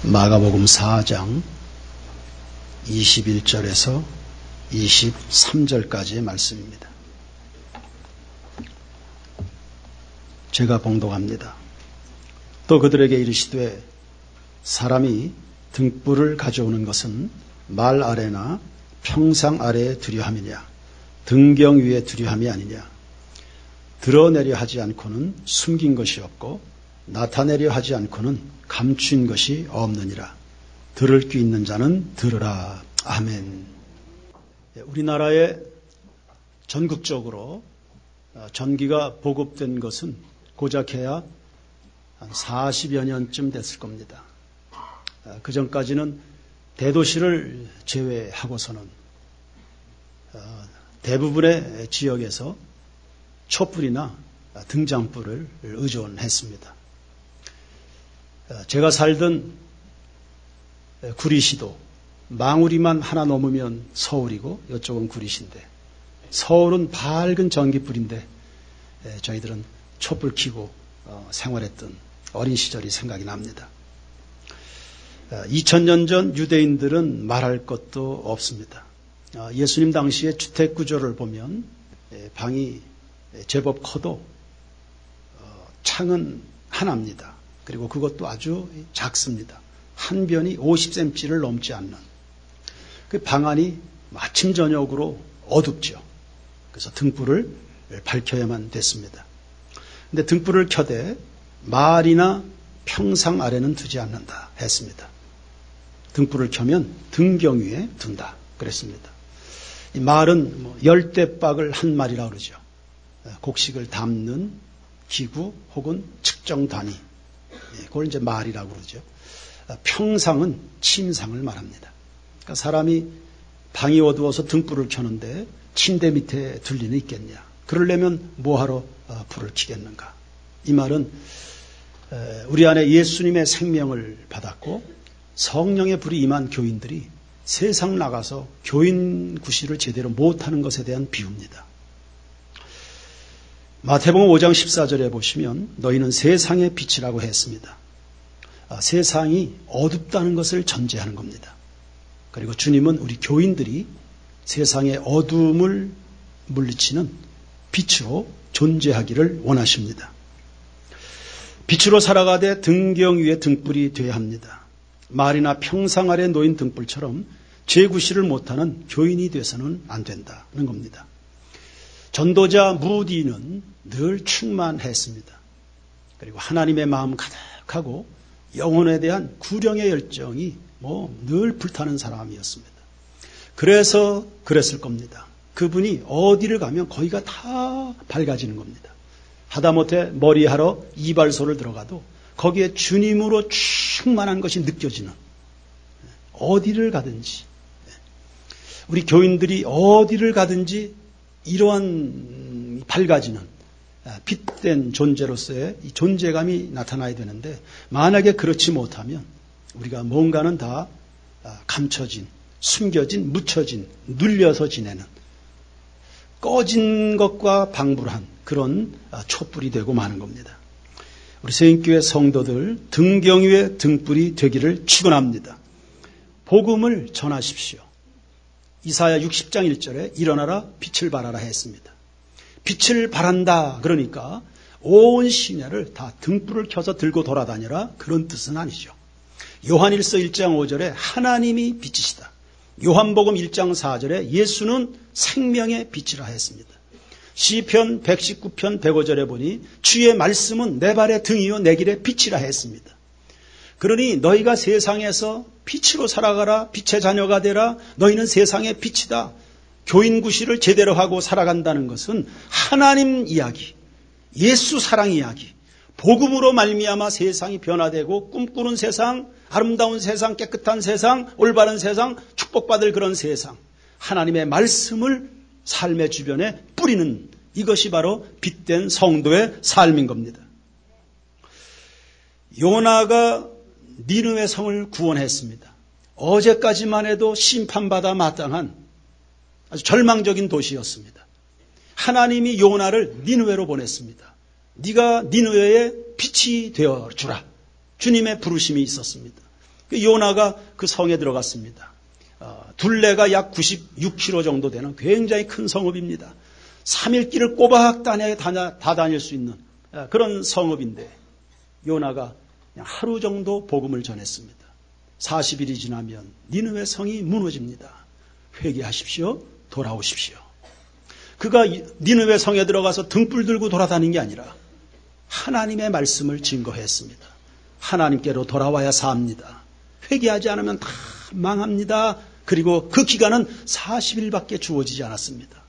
마가복음 4장 21절에서 23절까지의 말씀입니다. 제가 봉독합니다. 또 그들에게 이르시되 사람이 등불을 가져오는 것은 말 아래나 평상 아래에 두려 함이냐 등경 위에 두려 함이 아니냐. 드러내려 하지 않고는 숨긴 것이 없고 나타내려 하지 않고는 감춘 것이 없느니라. 들을 귀 있는 자는 들으라. 아멘. 우리나라에 전국적으로 전기가 보급된 것은 고작해야 한 40여 년쯤 됐을 겁니다. 그 전까지는 대도시를 제외하고서는 대부분의 지역에서 촛불이나 등잔불을 의존했습니다. 제가 살던 구리시도 망우리만 하나 넘으면 서울이고 이쪽은 구리시인데 서울은 밝은 전기불인데 저희들은 촛불 켜고 생활했던 어린 시절이 생각이 납니다. 2000년 전 유대인들은 말할 것도 없습니다. 예수님 당시의 주택 구조를 보면 방이 제법 커도 창은 하나입니다. 그리고 그것도 아주 작습니다. 한 변이 50cm를 넘지 않는. 그 방 안이 아침 저녁으로 어둡죠. 그래서 등불을 밝혀야만 됐습니다. 근데 등불을 켜되 말이나 평상 아래는 두지 않는다 했습니다. 등불을 켜면 등경 위에 둔다 그랬습니다. 이 말은 열대박을 한 말이라고 그러죠. 곡식을 담는 기구 혹은 측정 단위. 그걸 이제 말이라고 그러죠. 평상은 침상을 말합니다. 그러니까 사람이 방이 어두워서 등불을 켜는데 침대 밑에 둘 리는 있겠냐. 그러려면 뭐하러 불을 켜겠는가. 이 말은 우리 안에 예수님의 생명을 받았고 성령의 불이 임한 교인들이 세상 나가서 교인 구실을 제대로 못하는 것에 대한 비유입니다. 마태복음 5장 14절에 보시면 너희는 세상의 빛이라고 했습니다. 세상이 어둡다는 것을 전제하는 겁니다. 그리고 주님은 우리 교인들이 세상의 어둠을 물리치는 빛으로 존재하기를 원하십니다. 빛으로 살아가되 등경 위에 등불이 되어야 합니다. 말이나 평상 아래 놓인 등불처럼 죄구실을 못하는 교인이 돼서는 안 된다는 겁니다. 전도자 무디는 늘 충만했습니다. 그리고 하나님의 마음 가득하고 영혼에 대한 구령의 열정이 늘 불타는 사람이었습니다. 그래서 그랬을 겁니다. 그분이 어디를 가면 거기가 다 밝아지는 겁니다. 하다못해 머리하러 이발소를 들어가도 거기에 주님으로 충만한 것이 느껴지는, 어디를 가든지 우리 교인들이 어디를 가든지 이러한 밝아지는 빛된 존재로서의 이 존재감이 나타나야 되는데 만약에 그렇지 못하면 우리가 뭔가는 다 감춰진, 숨겨진, 묻혀진, 눌려서 지내는 꺼진 것과 방불한 그런 촛불이 되고 마는 겁니다. 우리 세인교회 성도들 등경 위에 등불이 되기를 축원합니다. 복음을 전하십시오. 이사야 60장 1절에 일어나라 빛을 발하라 했습니다. 빛을 발한다 그러니까 온 시내를 다 등불을 켜서 들고 돌아다녀라 그런 뜻은 아니죠. 요한일서 1장 5절에 하나님이 빛이시다. 요한복음 1장 4절에 예수는 생명의 빛이라 했습니다. 시편 119편 105절에 보니 주의 말씀은 내 발의 등이요 내 길의 빛이라 했습니다. 그러니 너희가 세상에서 빛으로 살아가라, 빛의 자녀가 되라, 너희는 세상의 빛이다. 교인 구실을 제대로 하고 살아간다는 것은 하나님 이야기, 예수 사랑 이야기, 복음으로 말미암아 세상이 변화되고 꿈꾸는 세상, 아름다운 세상, 깨끗한 세상, 올바른 세상, 축복받을 그런 세상, 하나님의 말씀을 삶의 주변에 뿌리는 이것이 바로 빛된 성도의 삶인 겁니다. 요나가 니느웨 성을 구원했습니다. 어제까지만 해도 심판받아 마땅한 아주 절망적인 도시였습니다. 하나님이 요나를 니느웨로 보냈습니다. 네가 니느웨의 빛이 되어주라. 주님의 부르심이 있었습니다. 요나가 그 성에 들어갔습니다. 둘레가 약 96km 정도 되는 굉장히 큰 성읍입니다. 3일 길을 꼬박 다 다닐 수 있는 그런 성읍인데 요나가 그냥 하루 정도 복음을 전했습니다. 40일이 지나면 니느웨 성이 무너집니다. 회개하십시오. 돌아오십시오. 그가 니느웨 성에 들어가서 등불 들고 돌아다닌 게 아니라 하나님의 말씀을 증거했습니다. 하나님께로 돌아와야 삽니다. 회개하지 않으면 다 망합니다. 그리고 그 기간은 40일밖에 주어지지 않았습니다.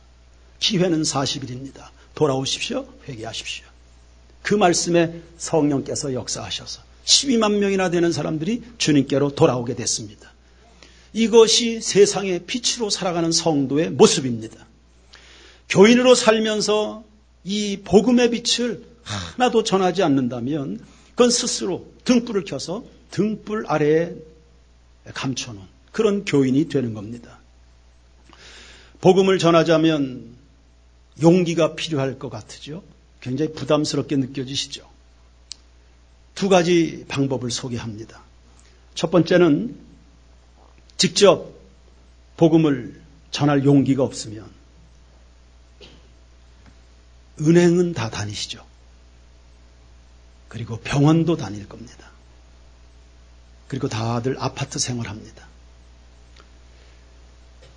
기회는 40일입니다. 돌아오십시오. 회개하십시오. 그 말씀에 성령께서 역사하셔서 12만 명이나 되는 사람들이 주님께로 돌아오게 됐습니다. 이것이 세상의 빛으로 살아가는 성도의 모습입니다. 교인으로 살면서 이 복음의 빛을 하나도 전하지 않는다면 그건 스스로 등불을 켜서 등불 아래에 감춰놓은 그런 교인이 되는 겁니다. 복음을 전하자면 용기가 필요할 것 같으죠. 굉장히 부담스럽게 느껴지시죠. 두 가지 방법을 소개합니다. 첫 번째는 직접 복음을 전할 용기가 없으면 은행은 다 다니시죠. 그리고 병원도 다닐 겁니다. 그리고 다들 아파트 생활합니다.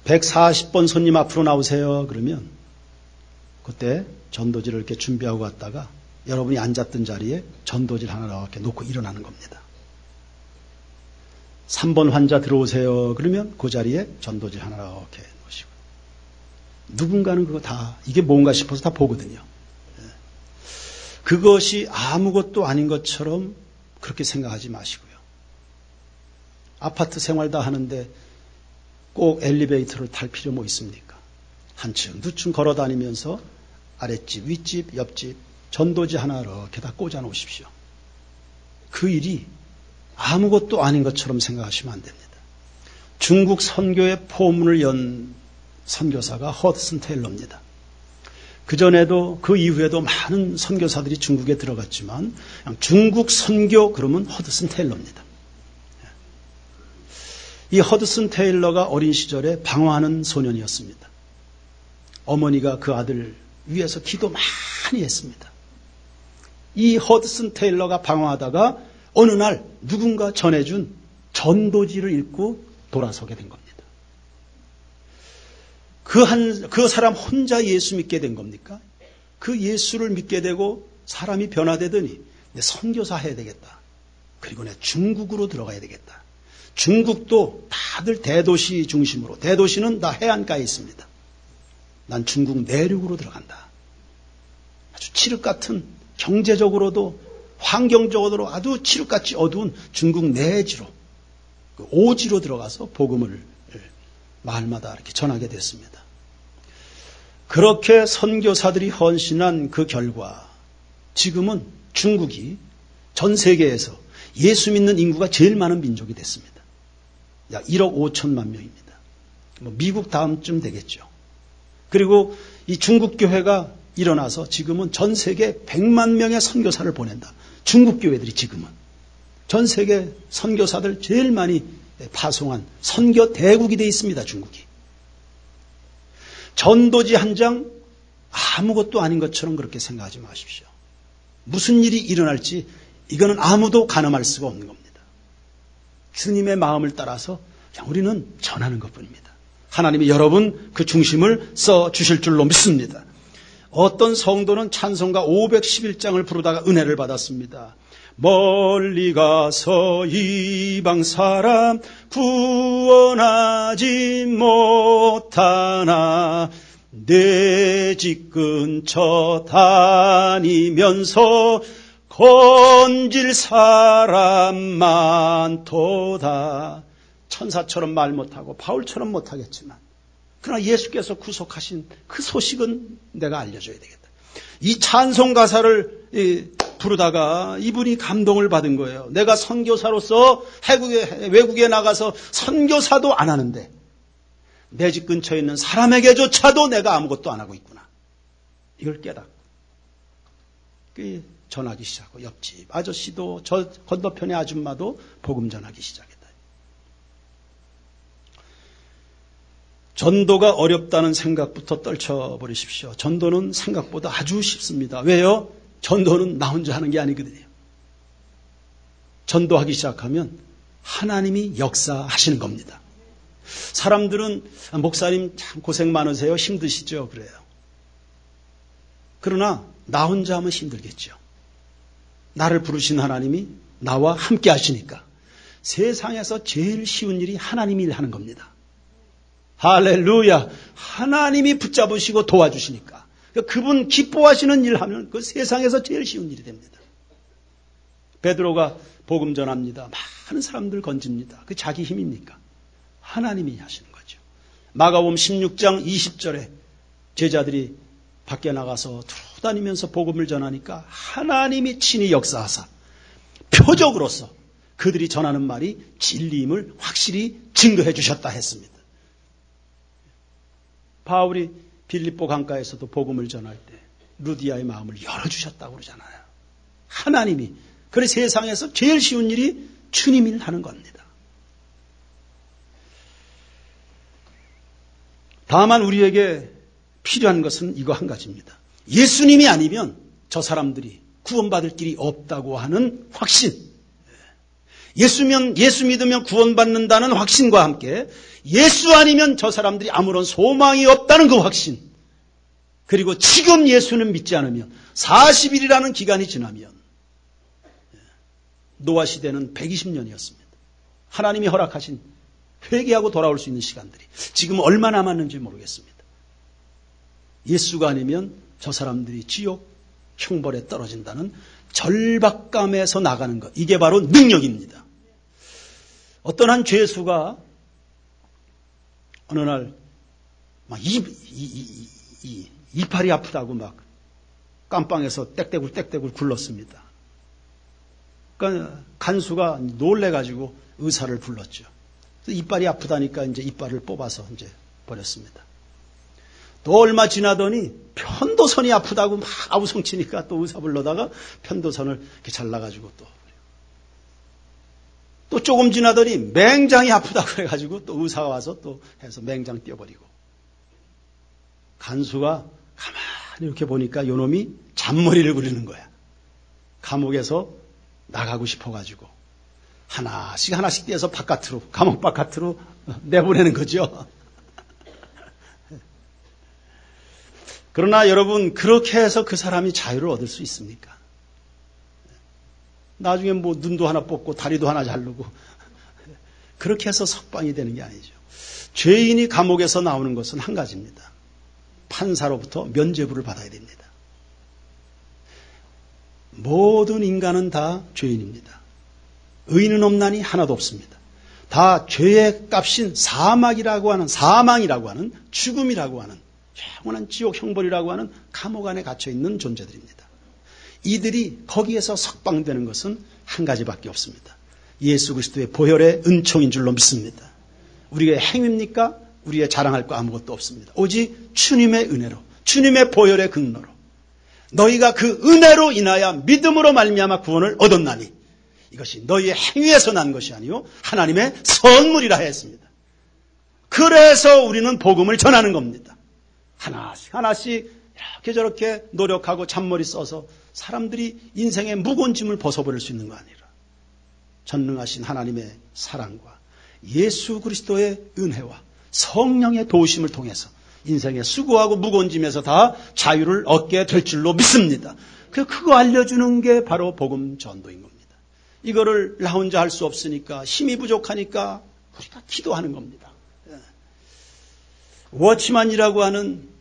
140번 손님 앞으로 나오세요. 그러면 그때 전도지를 이렇게 준비하고 갔다가 여러분이 앉았던 자리에 전도지를 하나 이렇게 놓고 일어나는 겁니다. 3번 환자 들어오세요. 그러면 그 자리에 전도지 하나 이렇게 놓으시고 누군가는 그거 다 이게 뭔가 싶어서 다 보거든요. 그것이 아무것도 아닌 것처럼 그렇게 생각하지 마시고요. 아파트 생활 다 하는데 꼭 엘리베이터를 탈 필요 뭐 있습니까? 한층 두층 걸어 다니면서 아랫집, 윗집, 옆집 전도지 하나 이렇게 다 꽂아 놓으십시오. 그 일이 아무것도 아닌 것처럼 생각하시면 안 됩니다. 중국 선교의 포문을 연 선교사가 허드슨 테일러입니다. 그전에도 그 이후에도 많은 선교사들이 중국에 들어갔지만 중국 선교 그러면 허드슨 테일러입니다. 이 허드슨 테일러가 어린 시절에 방황하는 소년이었습니다. 어머니가 그 아들 위해서 기도 많이 했습니다. 이 허드슨 테일러가 방황하다가 어느 날 누군가 전해준 전도지를 읽고 돌아서게 된 겁니다. 그 사람 혼자 예수 믿게 된 겁니까? 그 예수를 믿게 되고 사람이 변화되더니 내 선교사 해야 되겠다. 그리고 내 중국으로 들어가야 되겠다. 중국도 다들 대도시 중심으로, 대도시는 다 해안가에 있습니다. 난 중국 내륙으로 들어간다. 아주 칠흑 같은 경제적으로도 환경적으로도 아주 칠흑같이 어두운 중국 내지로, 오지로 들어가서 복음을 마을마다 이렇게 전하게 됐습니다. 그렇게 선교사들이 헌신한 그 결과 지금은 중국이 전 세계에서 예수 믿는 인구가 제일 많은 민족이 됐습니다. 약 1억 5천만 명입니다. 미국 다음쯤 되겠죠. 그리고 이 중국 교회가 일어나서 지금은 전 세계 100만 명의 선교사를 보낸다. 중국 교회들이 지금은 전 세계 선교사들 제일 많이 파송한 선교 대국이 되어 있습니다. 중국이. 전도지 한 장 아무것도 아닌 것처럼 그렇게 생각하지 마십시오. 무슨 일이 일어날지 이거는 아무도 가늠할 수가 없는 겁니다. 주님의 마음을 따라서 그냥 우리는 전하는 것뿐입니다. 하나님이 여러분 그 중심을 써주실 줄로 믿습니다. 어떤 성도는 찬송가 511장을 부르다가 은혜를 받았습니다. 멀리 가서 이방 사람 구원하지 못하나 내 집 근처 다니면서 건질 사람 많도다. 천사처럼 말 못하고 바울처럼 못하겠지만 그러나 예수께서 구속하신 그 소식은 내가 알려줘야 되겠다. 이 찬송 가사를 부르다가 이분이 감동을 받은 거예요. 내가 선교사로서 외국에 나가서 선교사도 안 하는데 내 집 근처에 있는 사람에게조차도 내가 아무것도 안 하고 있구나. 이걸 깨닫고 전하기 시작하고 옆집 아저씨도 저 건너편의 아줌마도 복음 전하기 시작했다. 전도가 어렵다는 생각부터 떨쳐버리십시오. 전도는 생각보다 아주 쉽습니다. 왜요? 전도는 나 혼자 하는 게 아니거든요. 전도하기 시작하면 하나님이 역사하시는 겁니다. 사람들은 목사님 참 고생 많으세요. 힘드시죠? 그래요. 그러나 나 혼자 하면 힘들겠죠. 나를 부르신 하나님이 나와 함께 하시니까 세상에서 제일 쉬운 일이 하나님이 하는 겁니다. 할렐루야. 하나님이 붙잡으시고 도와주시니까 그분 기뻐하시는 일 하면 그 세상에서 제일 쉬운 일이 됩니다. 베드로가 복음 전합니다. 많은 사람들 건집니다. 그 자기 힘입니까? 하나님이 하시는 거죠. 마가복음 16장 20절에 제자들이 밖에 나가서 돌아다니면서 복음을 전하니까 하나님이 친히 역사하사 표적으로서 그들이 전하는 말이 진리임을 확실히 증거해 주셨다 했습니다. 바울이 빌립보 강가에서도 복음을 전할 때 루디아의 마음을 열어주셨다고 그러잖아요. 하나님이. 그래 세상에서 제일 쉬운 일이 주님이 하는 겁니다. 다만 우리에게 필요한 것은 이거 한 가지입니다. 예수님이 아니면 저 사람들이 구원받을 길이 없다고 하는 확신. 예수 믿으면 구원받는다는 확신과 함께 예수 아니면 저 사람들이 아무런 소망이 없다는 그 확신. 그리고 지금 예수는 믿지 않으면 40일이라는 기간이 지나면 노아 시대는 120년이었습니다. 하나님이 허락하신 회개하고 돌아올 수 있는 시간들이 지금 얼마 남았는지 모르겠습니다. 예수가 아니면 저 사람들이 지옥 형벌에 떨어진다는 절박감에서 나가는 것. 이게 바로 능력입니다. 어떤 한 죄수가 어느 날 막 이팔이 아프다고 막 깜빵에서 땡떼굴 굴렀습니다. 그러니까 간수가 놀래가지고 의사를 불렀죠. 이빨이 아프다니까 이제 이빨을 뽑아서 이제 버렸습니다. 또 얼마 지나더니 편도선이 아프다고 막 아우성치니까 또 의사 불러다가 편도선을 이렇게 잘라가지고 또 조금 지나더니 맹장이 아프다고 그래가지고 또 의사가 와서 또 해서 맹장 떼어버리고. 간수가 가만히 이렇게 보니까 요놈이 잔머리를 부리는 거야. 감옥에서 나가고 싶어가지고 하나씩 떼서 바깥으로, 감옥 바깥으로 내보내는 거죠. 그러나 여러분, 그렇게 해서 그 사람이 자유를 얻을 수 있습니까? 나중에 뭐 눈도 하나 뽑고 다리도 하나 자르고 그렇게 해서 석방이 되는 게 아니죠. 죄인이 감옥에서 나오는 것은 한 가지입니다. 판사로부터 면죄부를 받아야 됩니다. 모든 인간은 다 죄인입니다. 의인은 없나니 하나도 없습니다. 다 죄의 값인 사망이라고 하는 죽음이라고 하는 영원한 지옥 형벌이라고 하는 감옥 안에 갇혀 있는 존재들입니다. 이들이 거기에서 석방되는 것은 한 가지밖에 없습니다. 예수 그리스도의 보혈의 은총인 줄로 믿습니다. 우리의 행위입니까? 우리의 자랑할 거 아무것도 없습니다. 오직 주님의 은혜로, 주님의 보혈의 긍노로 너희가 그 은혜로 인하여 믿음으로 말미암아 구원을 얻었나니 이것이 너희의 행위에서 난 것이 아니요 하나님의 선물이라 했습니다. 그래서 우리는 복음을 전하는 겁니다. 하나씩 이렇게 저렇게 노력하고 잔머리 써서 사람들이 인생의 무거운 짐을 벗어버릴 수 있는 거 아니라 전능하신 하나님의 사랑과 예수 그리스도의 은혜와 성령의 도우심을 통해서 인생의 수고하고 무거운 짐에서 다 자유를 얻게 될 줄로 믿습니다. 그거 알려주는 게 바로 복음 전도인 겁니다. 이거를 나 혼자 할 수 없으니까 힘이 부족하니까 우리가 기도하는 겁니다. 워치만이라고 하는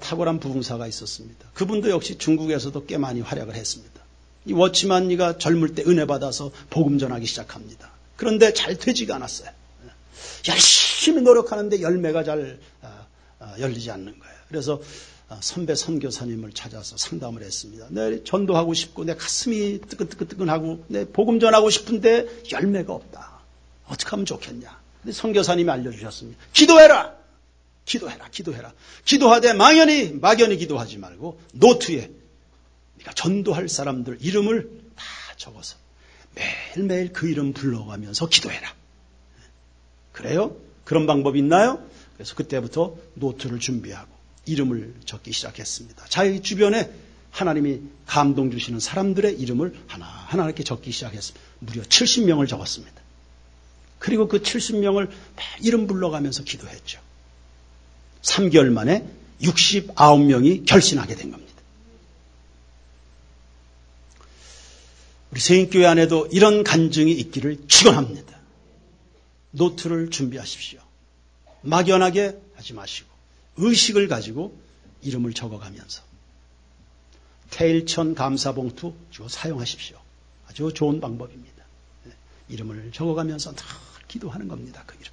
탁월한 부흥사가 있었습니다. 그분도 역시 중국에서도 꽤 많이 활약을 했습니다. 이 워치만이가 젊을 때 은혜 받아서 복음 전하기 시작합니다. 그런데 잘 되지가 않았어요. 열심히 노력하는데 열매가 잘 열리지 않는 거예요. 그래서 선배 선교사님을 찾아서 상담을 했습니다. 내 전도하고 싶고 내 가슴이 뜨끈뜨끈하고 내 복음 전하고 싶은데 열매가 없다. 어떻게 하면 좋겠냐. 근데 선교사님이 알려주셨습니다. 기도해라. 기도하되 막연히 기도하지 말고 노트에 네가 전도할 사람들 이름을 다 적어서 매일매일 그 이름 불러가면서 기도해라. 그래요? 그런 방법이 있나요? 그래서 그때부터 노트를 준비하고 이름을 적기 시작했습니다. 자기 주변에 하나님이 감동 주시는 사람들의 이름을 하나하나 이렇게 적기 시작했습니다. 무려 70명을 적었습니다. 그리고 그 70명을 이름 불러가면서 기도했죠. 3개월 만에 69명이 결신하게 된 겁니다. 우리 세인교회 안에도 이런 간증이 있기를 축원합니다. 노트를 준비하십시오. 막연하게 하지 마시고 의식을 가지고 이름을 적어가면서 태일천 감사봉투 사용하십시오. 아주 좋은 방법입니다. 이름을 적어가면서 다 기도하는 겁니다. 그 이름.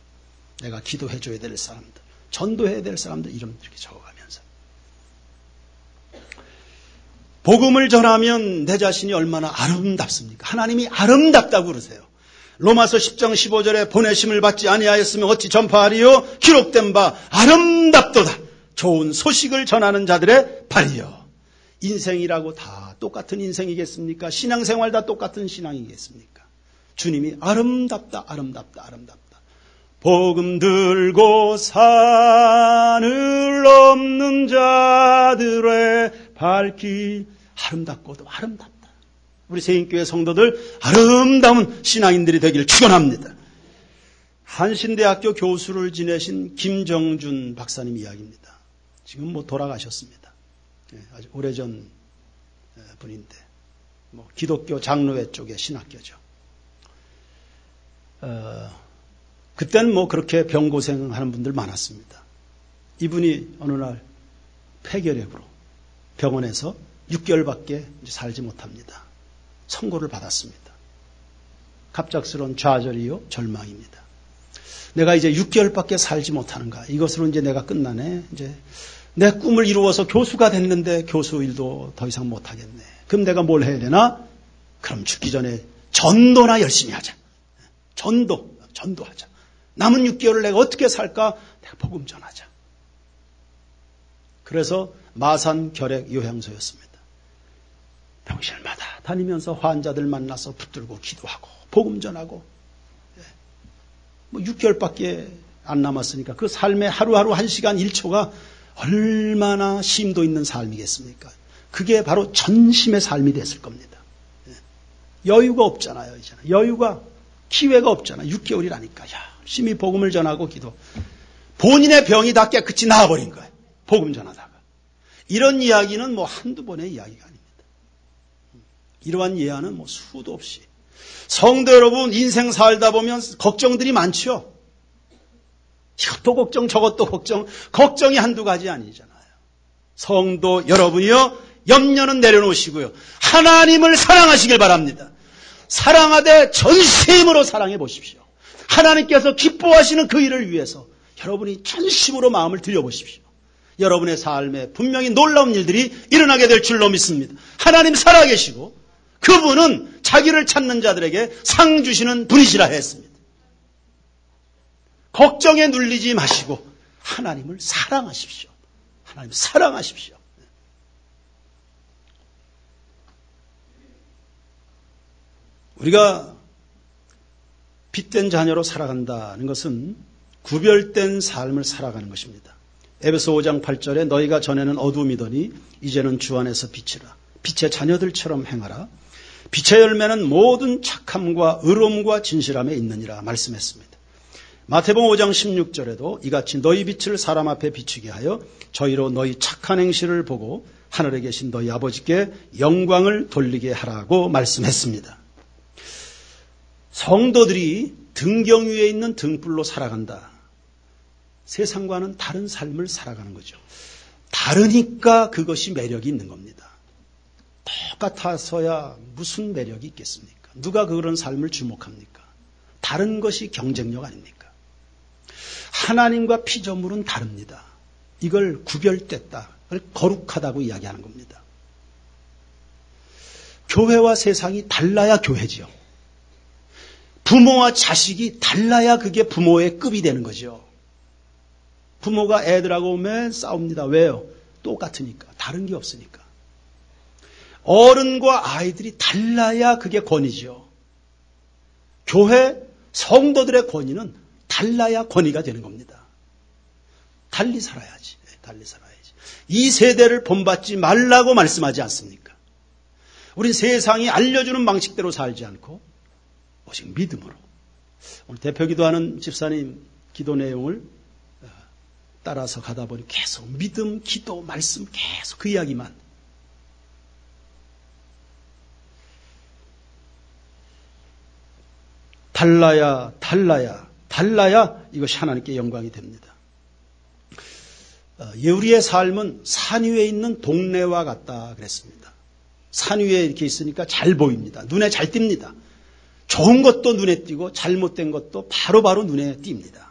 내가 기도해줘야 될 사람들, 전도해야 될 사람들 이름 이렇게 적어가면서. 복음을 전하면 내 자신이 얼마나 아름답습니까? 하나님이 아름답다고 그러세요. 로마서 10장 15절에 보내심을 받지 아니하였으면 어찌 전파하리요? 기록된 바 아름답도다. 좋은 소식을 전하는 자들의 발이요. 인생이라고 다 똑같은 인생이겠습니까? 신앙생활 다 똑같은 신앙이겠습니까? 주님이 아름답다, 아름답다, 아름답다. 복음 들고 산을 넘는 자들의 발길 아름답고도 아름답다. 우리 세인교회 성도들 아름다운 신앙인들이 되기를 축원합니다. 한신대학교 교수를 지내신 김정준 박사님 이야기입니다. 지금 돌아가셨습니다. 아주 오래전 분인데 기독교 장로회 쪽의 신학교죠. 그때는 그렇게 병고생하는 분들 많았습니다. 이분이 어느 날 폐결핵으로 병원에서 6개월밖에 살지 못합니다. 선고를 받았습니다. 갑작스러운 좌절이요 절망입니다. 내가 이제 6개월밖에 살지 못하는가? 이것으로 이제 내가 끝나네. 이제 내 꿈을 이루어서 교수가 됐는데 교수 일도 더 이상 못하겠네. 그럼 내가 뭘 해야 되나? 그럼 죽기 전에 전도나 열심히 하자. 전도하자. 남은 6개월을 내가 어떻게 살까? 내가 복음 전하자. 그래서 마산 결핵 요양소였습니다. 병실마다 다니면서 환자들 만나서 붙들고 기도하고 복음 전하고 6개월밖에 안 남았으니까 그 삶의 하루하루 1시간 1초가 얼마나 심도 있는 삶이겠습니까? 그게 바로 전심의 삶이 됐을 겁니다. 여유가 없잖아요. 이제 여유가 기회가 없잖아요. 6개월이라니까. 열심히 복음을 전하고 기도. 본인의 병이 다 깨끗이 나아버린 거예요. 복음 전하다가. 이런 이야기는 한두 번의 이야기가 아닙니다. 이러한 예화는 수도 없이. 성도 여러분, 인생 살다 보면 걱정들이 많죠. 이것도 걱정, 저것도 걱정. 걱정이 한두 가지 아니잖아요. 성도 여러분이요, 염려는 내려놓으시고요. 하나님을 사랑하시길 바랍니다. 사랑하되 전심으로 사랑해 보십시오. 하나님께서 기뻐하시는 그 일을 위해서 여러분이 전심으로 마음을 들여보십시오. 여러분의 삶에 분명히 놀라운 일들이 일어나게 될 줄로 믿습니다. 하나님 살아계시고 그분은 자기를 찾는 자들에게 상 주시는 분이시라 했습니다. 걱정에 눌리지 마시고 하나님을 사랑하십시오. 하나님 사랑하십시오. 우리가 빛된 자녀로 살아간다는 것은 구별된 삶을 살아가는 것입니다. 에베소 5장 8절에 너희가 전에는 어둠이더니 이제는 주 안에서 빛이라. 빛의 자녀들처럼 행하라. 빛의 열매는 모든 착함과 의로움과 진실함에 있느니라 말씀했습니다. 마태복음 5장 16절에도 이같이 너희 빛을 사람 앞에 비추게 하여 저희로 너희 착한 행실을 보고 하늘에 계신 너희 아버지께 영광을 돌리게 하라고 말씀했습니다. 성도들이 등경 위에 있는 등불로 살아간다. 세상과는 다른 삶을 살아가는 거죠. 다르니까 그것이 매력이 있는 겁니다. 똑같아서야 무슨 매력이 있겠습니까? 누가 그런 삶을 주목합니까? 다른 것이 경쟁력 아닙니까? 하나님과 피조물은 다릅니다. 이걸 구별됐다, 거룩하다고 이야기하는 겁니다. 교회와 세상이 달라야 교회지요. 부모와 자식이 달라야 그게 부모의 급이 되는 거죠. 부모가 애들하고 매일 싸웁니다. 왜요? 똑같으니까. 다른 게 없으니까. 어른과 아이들이 달라야 그게 권위죠. 교회 성도들의 권위는 달라야 권위가 되는 겁니다. 달리 살아야지. 달리 살아야지. 이 세대를 본받지 말라고 말씀하지 않습니까? 우린 세상이 알려주는 방식대로 살지 않고 오직 믿음으로. 오늘 대표기도하는 집사님 기도 내용을 따라서 가다 보니 계속 믿음, 기도, 말씀 계속 그 이야기만. 달라야 이것이 하나님께 영광이 됩니다. 우리의 삶은 산 위에 있는 동네와 같다 그랬습니다. 산 위에 이렇게 있으니까 잘 보입니다. 눈에 잘 띕니다. 좋은 것도 눈에 띄고 잘못된 것도 바로바로 눈에 띕니다.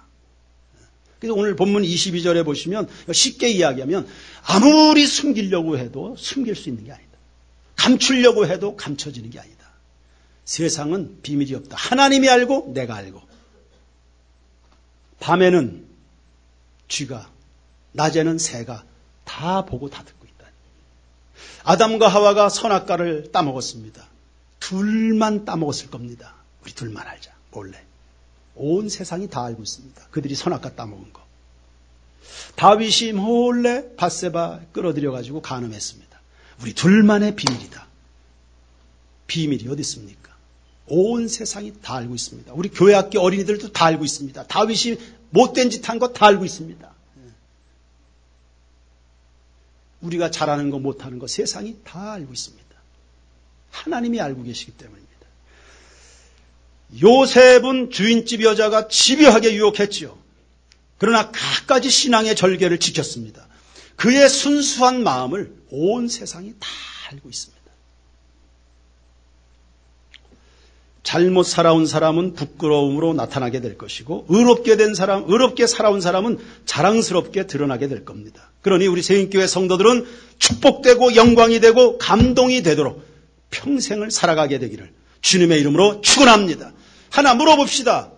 그래서 오늘 본문 22절에 보시면 쉽게 이야기하면 아무리 숨기려고 해도 숨길 수 있는 게 아니다. 감추려고 해도 감춰지는 게 아니다. 세상은 비밀이 없다. 하나님이 알고 내가 알고. 밤에는 쥐가, 낮에는 새가 다 보고 다 듣고 있다. 아담과 하와가 선악과를 따먹었습니다. 둘만 따먹었을 겁니다. 우리 둘만 알자. 몰래. 온 세상이 다 알고 있습니다. 그들이 선악과 따먹은 거. 다윗이 몰래 밧세바 끌어들여가지고 간음했습니다. 우리 둘만의 비밀이다. 비밀이 어디 있습니까? 온 세상이 다 알고 있습니다. 우리 교회학교 어린이들도 다 알고 있습니다. 다윗이 못된 짓 한 거 다 알고 있습니다. 우리가 잘하는 거 못하는 거 세상이 다 알고 있습니다. 하나님이 알고 계시기 때문입니다. 요셉은 주인집 여자가 집요하게 유혹했지요. 그러나 끝까지 신앙의 절개를 지켰습니다. 그의 순수한 마음을 온 세상이 다 알고 있습니다. 잘못 살아온 사람은 부끄러움으로 나타나게 될 것이고 의롭게 살아온 사람은 자랑스럽게 드러나게 될 겁니다. 그러니 우리 세인교회 성도들은 축복되고 영광이 되고 감동이 되도록 평생을 살아가게 되기를 주님의 이름으로 축원합니다. 하나 물어봅시다.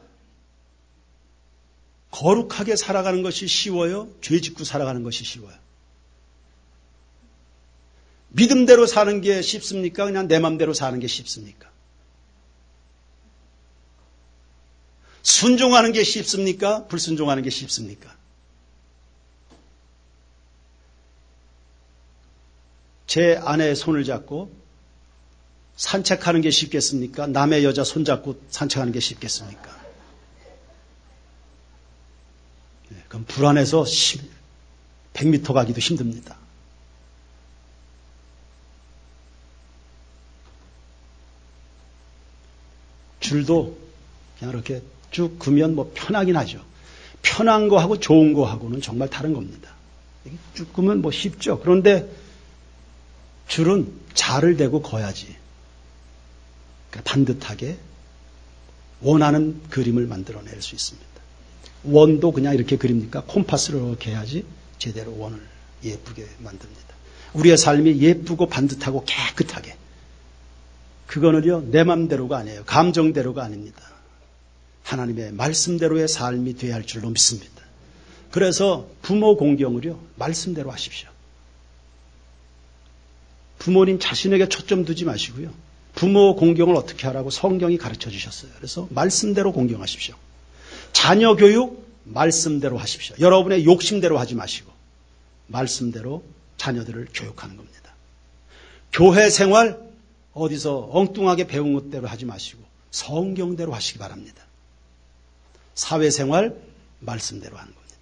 거룩하게 살아가는 것이 쉬워요? 죄 짓고 살아가는 것이 쉬워요? 믿음대로 사는 게 쉽습니까? 그냥 내 맘대로 사는 게 쉽습니까? 순종하는 게 쉽습니까? 불순종하는 게 쉽습니까? 제 아내의 손을 잡고 산책하는 게 쉽겠습니까? 남의 여자 손 잡고 산책하는 게 쉽겠습니까? 그럼 불안해서 100m 가기도 힘듭니다. 줄도 그냥 이렇게 쭉 그면 뭐 편하긴 하죠. 편한 거하고 좋은 거하고는 정말 다른 겁니다. 쭉 그면 뭐 쉽죠. 그런데 줄은 자를 대고 거야지. 그러니까 반듯하게 원하는 그림을 만들어낼 수 있습니다. 원도 그냥 이렇게 그립니까? 콤파스로 이렇게 해야지 제대로 원을 예쁘게 만듭니다. 우리의 삶이 예쁘고 반듯하고 깨끗하게. 그거는요, 내 맘대로가 아니에요. 감정대로가 아닙니다. 하나님의 말씀대로의 삶이 되어야 할 줄로 믿습니다. 그래서 부모 공경을요, 말씀대로 하십시오. 부모님 자신에게 초점 두지 마시고요. 부모 공경을 어떻게 하라고 성경이 가르쳐 주셨어요. 그래서 말씀대로 공경하십시오. 자녀 교육 말씀대로 하십시오. 여러분의 욕심대로 하지 마시고 말씀대로 자녀들을 교육하는 겁니다. 교회 생활 어디서 엉뚱하게 배운 것대로 하지 마시고 성경대로 하시기 바랍니다. 사회생활 말씀대로 하는 겁니다.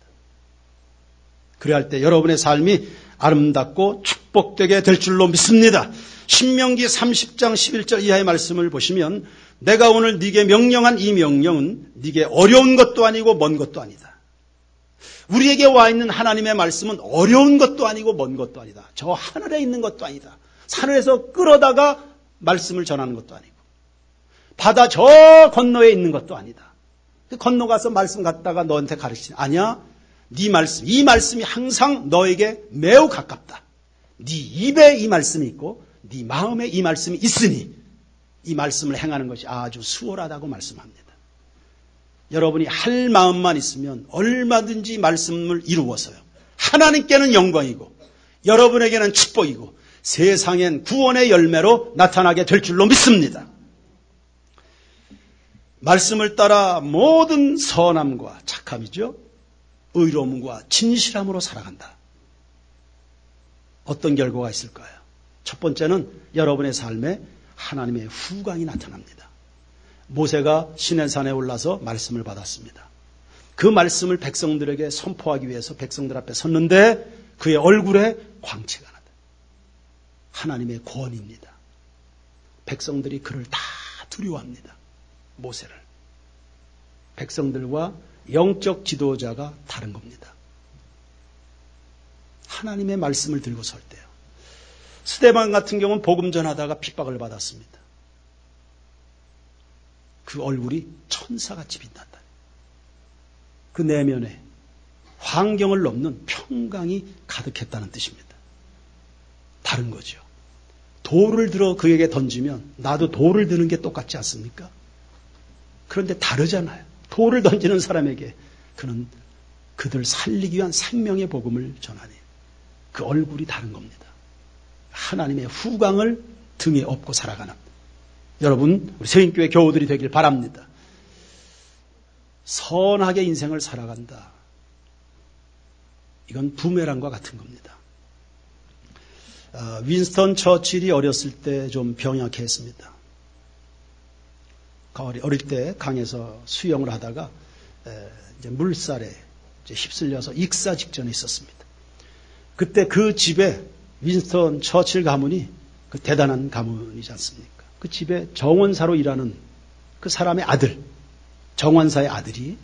그래야 할 때 여러분의 삶이 아름답고 축복되게 될 줄로 믿습니다. 신명기 30장 11절 이하의 말씀을 보시면 내가 오늘 네게 명령한 이 명령은 네게 어려운 것도 아니고 먼 것도 아니다. 우리에게 와 있는 하나님의 말씀은 어려운 것도 아니고 먼 것도 아니다. 저 하늘에 있는 것도 아니다. 하늘에서 끌어다가 말씀을 전하는 것도 아니고 바다 저 건너에 있는 것도 아니다. 건너가서 말씀 갖다가 너한테 가르치지. 아니야. 네 말씀, 이 말씀이 항상 너에게 매우 가깝다. 네 입에 이 말씀이 있고 네 마음에 이 말씀이 있으니 이 말씀을 행하는 것이 아주 수월하다고 말씀합니다. 여러분이 할 마음만 있으면 얼마든지 말씀을 이루어서요. 하나님께는 영광이고 여러분에게는 축복이고 세상엔 구원의 열매로 나타나게 될 줄로 믿습니다. 말씀을 따라 모든 선함과 착함이죠. 의로움과 진실함으로 살아간다. 어떤 결과가 있을까요? 첫 번째는 여러분의 삶에 하나님의 후광이 나타납니다. 모세가 시내산에 올라서 말씀을 받았습니다. 그 말씀을 백성들에게 선포하기 위해서 백성들 앞에 섰는데 그의 얼굴에 광채가 나다. 하나님의 권위입니다. 백성들이 그를 다 두려워합니다. 모세를. 백성들과 영적 지도자가 다른 겁니다. 하나님의 말씀을 들고 설 때요. 스데반 같은 경우는 복음 전하다가 핍박을 받았습니다. 그 얼굴이 천사같이 빛났다. 그 내면에 환경을 넘는 평강이 가득했다는 뜻입니다. 다른 거죠. 돌을 들어 그에게 던지면 나도 돌을 드는 게 똑같지 않습니까? 그런데 다르잖아요. 돌을 던지는 사람에게 그는 그들 살리기 위한 생명의 복음을 전하니 그 얼굴이 다른 겁니다. 하나님의 후광을 등에 업고 살아가는 여러분 우리 세인교회 교우들이 되길 바랍니다. 선하게 인생을 살아간다. 이건 부메랑과 같은 겁니다. 윈스턴 처칠이 어렸을 때 좀 병약했습니다. 어릴 때 강에서 수영을 하다가 이제 물살에 이제 휩쓸려서 익사 직전에 있었습니다. 그때 그 집에 윈스턴 처칠 가문이 그 대단한 가문이지 않습니까? 그 집에 정원사로 일하는 그 사람의 아들, 정원사의 아들이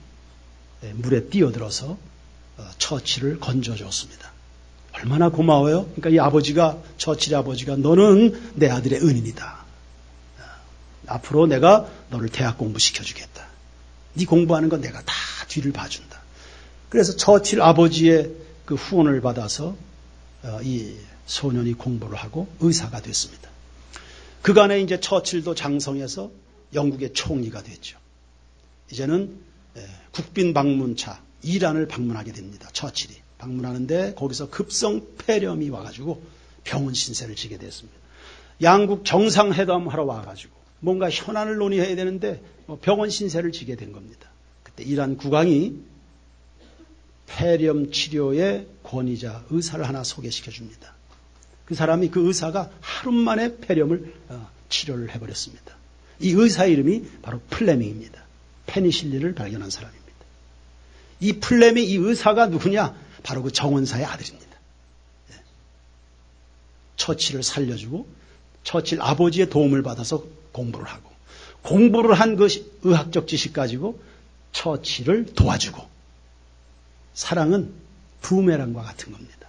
물에 뛰어들어서 처칠을 건져줬습니다. 얼마나 고마워요? 그러니까 이 아버지가, 처칠의 아버지가 너는 내 아들의 은인이다. 앞으로 내가 너를 대학 공부시켜주겠다. 네 공부하는 건 내가 다 뒤를 봐준다. 그래서 처칠 아버지의 그 후원을 받아서 이 소년이 공부를 하고 의사가 됐습니다. 그간에 이제 처칠도 장성해서 영국의 총리가 됐죠. 이제는 국빈 방문차 이란을 방문하게 됩니다. 처칠이 방문하는데 거기서 급성 폐렴이 와가지고 병원 신세를 지게 됐습니다. 양국 정상회담 하러 와가지고 뭔가 현안을 논의해야 되는데 병원 신세를 지게 된 겁니다. 그때 이란 국왕이 폐렴 치료의 권위자 의사를 하나 소개시켜 줍니다. 그 사람이 그 의사가 하루 만에 폐렴을 치료를 해버렸습니다. 이 의사 이름이 바로 플레밍입니다. 페니실린을 발견한 사람입니다. 이 플레밍 이 의사가 누구냐? 바로 그 정원사의 아들입니다. 처칠을 살려주고 처칠 아버지의 도움을 받아서 공부를 하고 공부를 한 그 의학적 지식 가지고 처칠을 도와주고 사랑은 부메랑과 같은 겁니다.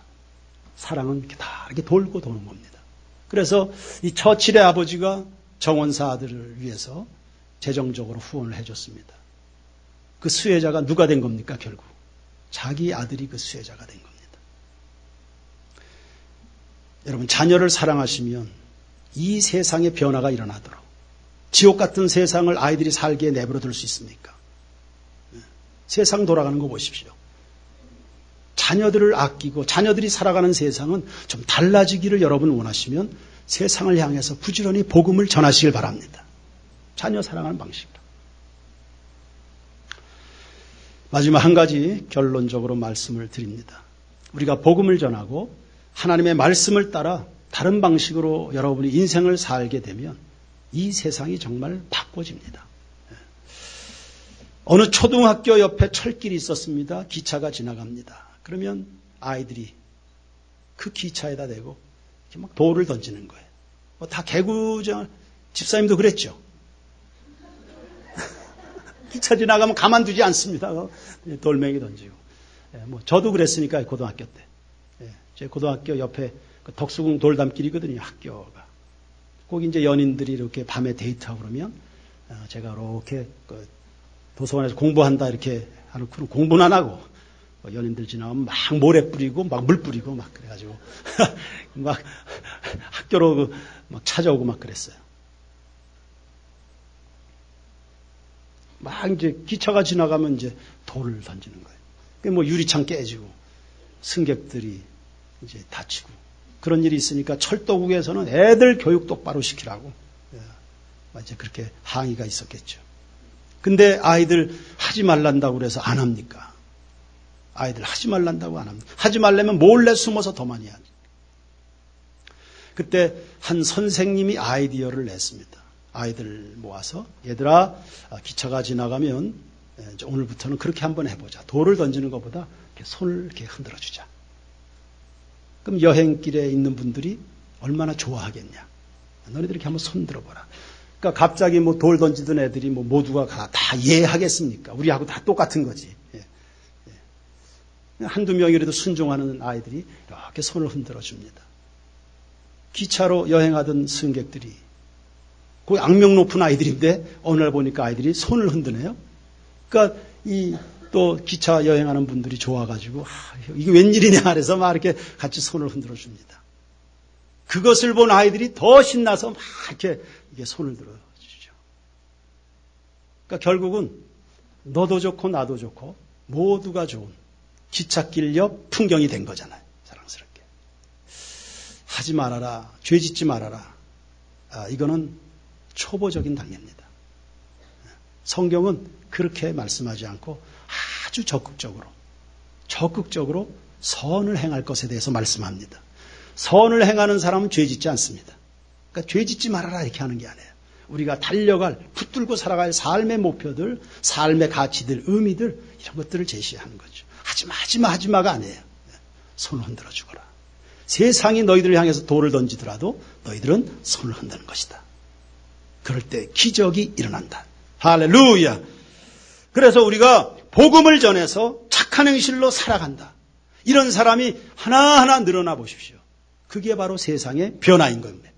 사랑은 이렇게 다 이렇게 돌고 도는 겁니다. 그래서 이 처칠의 아버지가 정원사 아들을 위해서 재정적으로 후원을 해줬습니다. 그 수혜자가 누가 된 겁니까? 결국 자기 아들이 그 수혜자가 된 겁니다. 여러분 자녀를 사랑하시면 이 세상의 변화가 일어나도록 지옥 같은 세상을 아이들이 살기에 내버려 둘 수 있습니까? 세상 돌아가는 거 보십시오. 자녀들을 아끼고 자녀들이 살아가는 세상은 좀 달라지기를 여러분 원하시면 세상을 향해서 부지런히 복음을 전하시길 바랍니다. 자녀 사랑하는 방식으로. 마지막 한 가지 결론적으로 말씀을 드립니다. 우리가 복음을 전하고 하나님의 말씀을 따라 다른 방식으로 여러분이 인생을 살게 되면 이 세상이 정말 바꿔집니다. 어느 초등학교 옆에 철길이 있었습니다. 기차가 지나갑니다. 그러면 아이들이 그 기차에다 대고 이렇게 막 돌을 던지는 거예요. 다 개구장 집사님도 그랬죠. 기차 지나가면 가만두지 않습니다. 돌멩이 던지고. 저도 그랬으니까 고등학교 때. 제 고등학교 옆에 그 덕수궁 돌담길이거든요. 학교가. 거기 이제 연인들이 이렇게 밤에 데이트하고 그러면 제가 이렇게 그 도서관에서 공부한다 이렇게 하는 공부는 안 하고 연인들 지나면 막 모래 뿌리고 막 물 뿌리고 막 그래가지고 막 학교로 막 찾아오고 막 그랬어요. 막 이제 기차가 지나가면 이제 돌을 던지는 거예요. 뭐 유리창 깨지고 승객들이 이제 다치고 그런 일이 있으니까 철도국에서는 애들 교육 똑바로 시키라고 이제 그렇게 항의가 있었겠죠. 근데 아이들 하지 말란다고 그래서 안 합니까? 아이들 하지 말란다고 안 합니다. 하지 말려면 몰래 숨어서 더 많이 하죠. 그때 한 선생님이 아이디어를 냈습니다. 아이들 모아서 얘들아 기차가 지나가면 오늘부터는 그렇게 한번 해보자. 돌을 던지는 것보다 이렇게 손을 이렇게 흔들어주자. 그럼 여행길에 있는 분들이 얼마나 좋아하겠냐. 너희들 이렇게 한번 손 들어보라. 그러니까 갑자기 뭐 돌 던지던 애들이 뭐 모두가 다 이해하겠습니까? 우리하고 다 똑같은 거지. 한두 명이라도 순종하는 아이들이 이렇게 손을 흔들어 줍니다. 기차로 여행하던 승객들이 그 악명 높은 아이들인데 어느 날 보니까 아이들이 손을 흔드네요. 그러니까 또 기차 여행하는 분들이 좋아가지고 이게 웬일이냐 그래서 막 이렇게 같이 손을 흔들어 줍니다. 그것을 본 아이들이 더 신나서 막 이렇게 이게 손을 들어주죠. 그러니까 결국은 너도 좋고 나도 좋고 모두가 좋은 기찻길 옆 풍경이 된 거잖아요. 사랑스럽게. 하지 말아라. 죄 짓지 말아라. 이거는 초보적인 단계입니다. 성경은 그렇게 말씀하지 않고 아주 적극적으로 선을 행할 것에 대해서 말씀합니다. 선을 행하는 사람은 죄 짓지 않습니다. 그러니까 죄 짓지 말아라 이렇게 하는 게 아니에요. 우리가 달려갈, 붙들고 살아갈 삶의 목표들, 삶의 가치들, 의미들 이런 것들을 제시하는 거죠. 하지마가 아니에요. 손을 흔들어 주거라. 세상이 너희들을 향해서 돌을 던지더라도 너희들은 손을 흔드는 것이다. 그럴 때 기적이 일어난다. 할렐루야. 그래서 우리가 복음을 전해서 착한 행실로 살아간다. 이런 사람이 하나하나 늘어나 보십시오. 그게 바로 세상의 변화인 겁니다.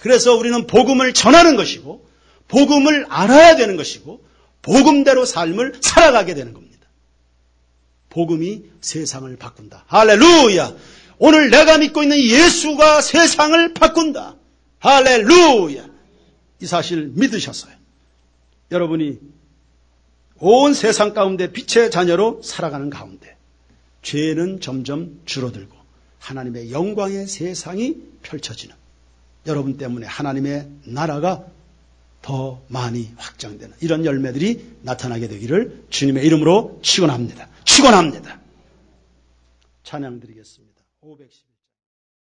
그래서 우리는 복음을 전하는 것이고 복음을 알아야 되는 것이고 복음대로 삶을 살아가게 되는 겁니다. 복음이 세상을 바꾼다. 할렐루야. 오늘 내가 믿고 있는 예수가 세상을 바꾼다. 할렐루야. 이 사실 믿으셨어요. 여러분이 온 세상 가운데 빛의 자녀로 살아가는 가운데 죄는 점점 줄어들고 하나님의 영광의 세상이 펼쳐지는, 여러분 때문에 하나님의 나라가 더 많이 확장되는 이런 열매들이 나타나게 되기를 주님의 이름으로 축원합니다. 찬양 드리겠습니다. 512